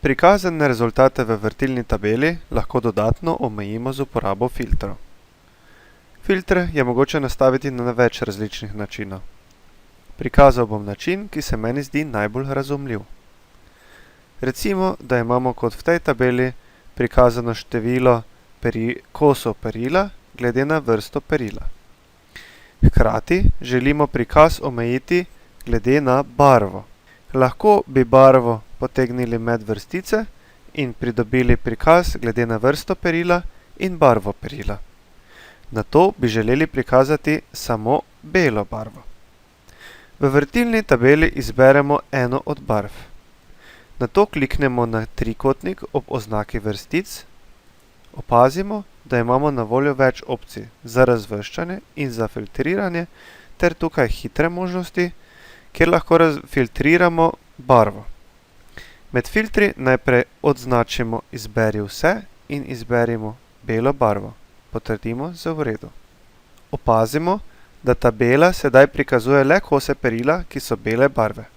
Prikazane rezultate v vrtilni tabeli lahko dodatno omejimo z uporabo filtrov. Filtre je mogoče nastaviti na več različnih načinov. Prikazal bom način, ki se meni zdi najbolj razumljiv. Recimo, da imamo kot v tej tabeli prikazano število kosov perila glede na vrsto perila. Hkrati želimo prikaz omejiti glede na barvo. Lahko bi barvo potegnili med vrstice in pridobili prikaz glede na vrsto perila in barvo perila. Nato bi želeli prikazati samo belo barvo. V vrtilni tabeli izberemo eno od barv. Nato kliknemo na trikotnik ob oznaki vrstic. Opazimo, da imamo na voljo več opcij za razvrščanje in za filtriranje ter tukaj hitre možnosti, kjer lahko filtriramo barvo. Med filtri najprej odznačimo Izberi vse in izberimo belo barvo. Potrdimo z v redu. Opazimo, da tabela sedaj prikazuje le kose perila, ki so bele barve.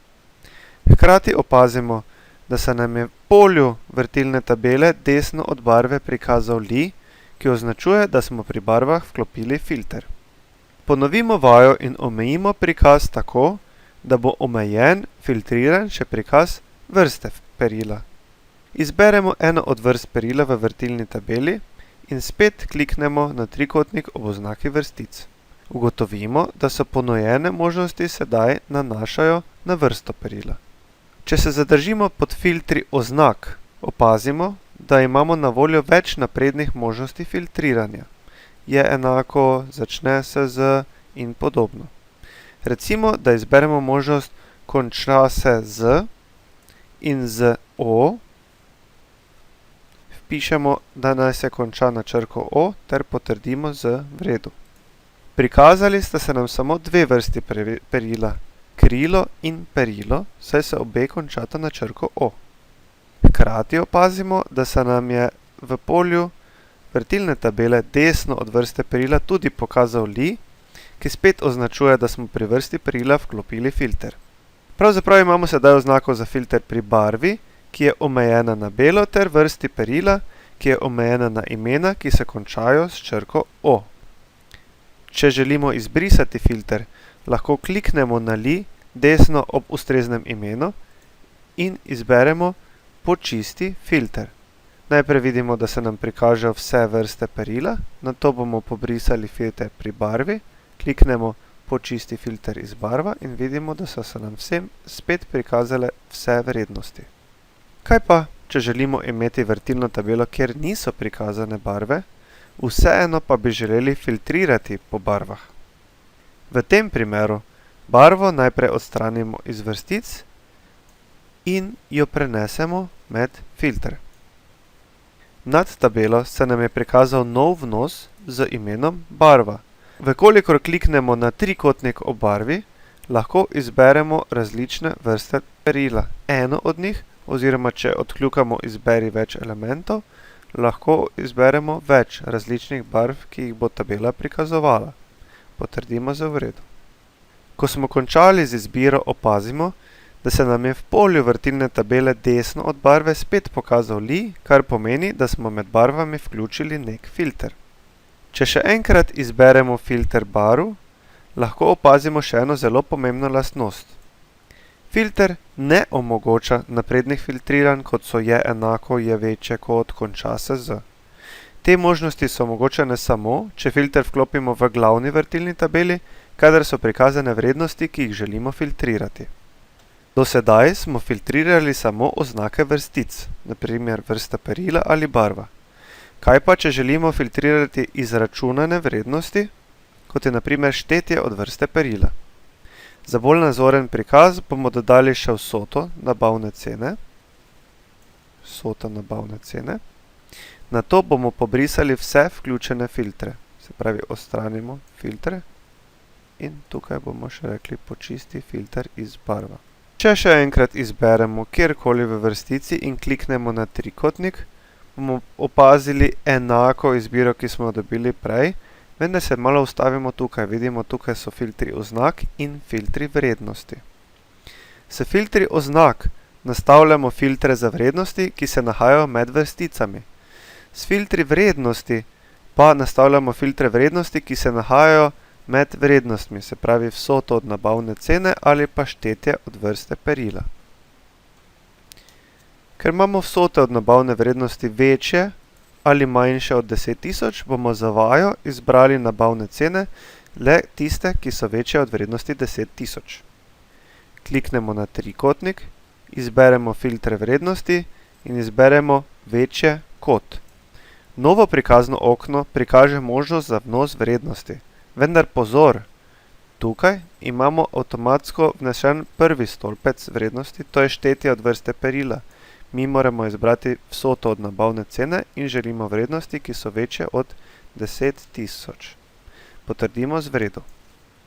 Hkrati opazimo, da se nam je v polju vrtilne tabele desno od barve prikazal li, ki označuje, da smo pri barvah vklopili filter. Ponovimo vajo in omejimo prikaz tako, da bo omejen, filtriran še prikaz vrste perila. Izberemo eno od vrst perila v vrtilni tabeli in spet kliknemo na trikotnik ob oznaki vrstic. Ugotovimo, da se ponujene možnosti sedaj nanašajo na vrsto perila. Če se zadržimo pod filtri oznak, opazimo, da imamo na voljo več naprednih možnosti filtriranja. Je enako, začne se z in podobno. Recimo, da izberemo možnost konča se z in z o. Vpišemo, da naj se konča na črko o ter potrdimo z v redu. Prikazali sta se nam samo dve vrsti perila, krilo in perilo, saj se obe končata na črko o. Hkrati opazimo, da se nam je v polju vrtilne tabele desno od vrste perila tudi pokazal li, ki spet označuje, da smo pri vrsti perila vklopili filter. Pravzaprav imamo sedaj oznako za filter pri barvi, ki je omejena na belo, ter vrsti perila, ki je omejena na imena, ki se končajo s črko o. Če želimo izbrisati filter, lahko kliknemo na li desno ob ustreznem imenu in izberemo Počisti filter. Najprej vidimo, da se nam prikažejo vse vrste perila, nato bomo pobrisali filter pri barvi, kliknemo Počisti filter iz barva in vidimo, da so se nam vsem spet prikazale vse vrednosti. Kaj pa, če želimo imeti vrtilno tabelo, kjer niso prikazane barve, vseeno pa bi želeli filtrirati po barvah? V tem primeru barvo najprej odstranimo iz vrstic in jo prenesemo med filtre. Nad tabelo se nam je prikazal nov vnos z imenom barva. Vkolikor kliknemo na trikotnik ob barvi, lahko izberemo različne vrste perila. Eno od njih, oziroma če odkljukamo Izberi več elementov, lahko izberemo več različnih barv, ki jih bo tabela prikazovala. Potrdimo z v redu. Ko smo končali z izbiro, opazimo, da se nam je v polju vrtilne tabele desno od barve spet pokazal li, kar pomeni, da smo med barvami vključili nek filter. Če še enkrat izberemo filter barv, lahko opazimo še eno zelo pomembno lastnost. Filter ne omogoča naprednih filtriranj, kot so je enako, je večje kot, konča se z. Te možnosti so omogočene samo, če filter vklopimo v glavni vrtilni tabeli, kadar so prikazane vrednosti, ki jih želimo filtrirati. Do sedaj smo filtrirali samo oznake vrstic, na primer vrsta perila ali barva. Kaj pa, če želimo filtrirati izračunane vrednosti, kot je na primer štetje od vrste perila? Za bolj nazoren prikaz bomo dodali še vsoto nabavne cene. Nato bomo pobrisali vse vključene filtre. Se pravi, odstranimo filtre in tukaj bomo še rekli Počisti filter iz barva. Če še enkrat izberemo kjerkoli v vrstici in kliknemo na trikotnik, bomo opazili enako izbiro, ki smo dobili prej, vendar se malo ustavimo tukaj. Vidimo, tukaj so filtri oznak in filtri vrednosti. S filtri oznak nastavljamo filtre za vrednosti, ki se nahajajo med vrsticami. S filtri vrednosti pa nastavljamo filtre vrednosti, ki se nahajajo med vrednostmi, se pravi vsoto od nabavne cene ali pa štetje od vrste perila. Ker imamo vsote od nabavne vrednosti večje ali manjše od 10.000, bomo za vajo izbrali nabavne cene le tiste, ki so večje od vrednosti 10.000. Kliknemo na trikotnik, izberemo filtre vrednosti in izberemo večje kot. Novo prikazno okno prikaže možnost za vnos vrednosti. Vendar pozor, tukaj imamo avtomatsko vnesen prvi stolpec vrednosti, to je štetje od vrste perila. Mi moramo izbrati vsoto od nabavne cene in želimo vrednosti, ki so večje od 10.000. Potrdimo z v redu.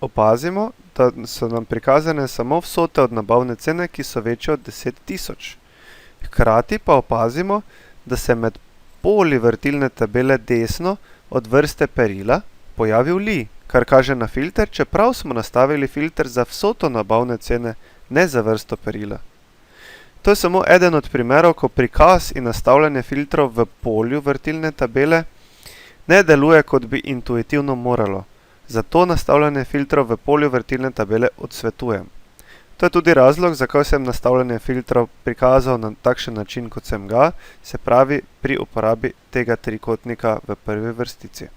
Opazimo, da so nam prikazane samo vsote od nabavne cene, ki so večje od 10.000. Hkrati pa opazimo, da se med poli vrtilne tabele desno od vrste perila pojavil li, kar kaže na filter, čeprav smo nastavili filter za vsoto nabavne cene, ne za vrsto perila. To je samo eden od primerov, ko prikaz in nastavljanje filtrov v polju vrtilne tabele ne deluje, kot bi intuitivno moralo. Zato nastavljanje filtrov v polju vrtilne tabele odsvetujem. To je tudi razlog, zakaj sem nastavljanje filtrov prikazal na takšen način, kot sem ga, se pravi pri uporabi tega trikotnika v prvi vrstici.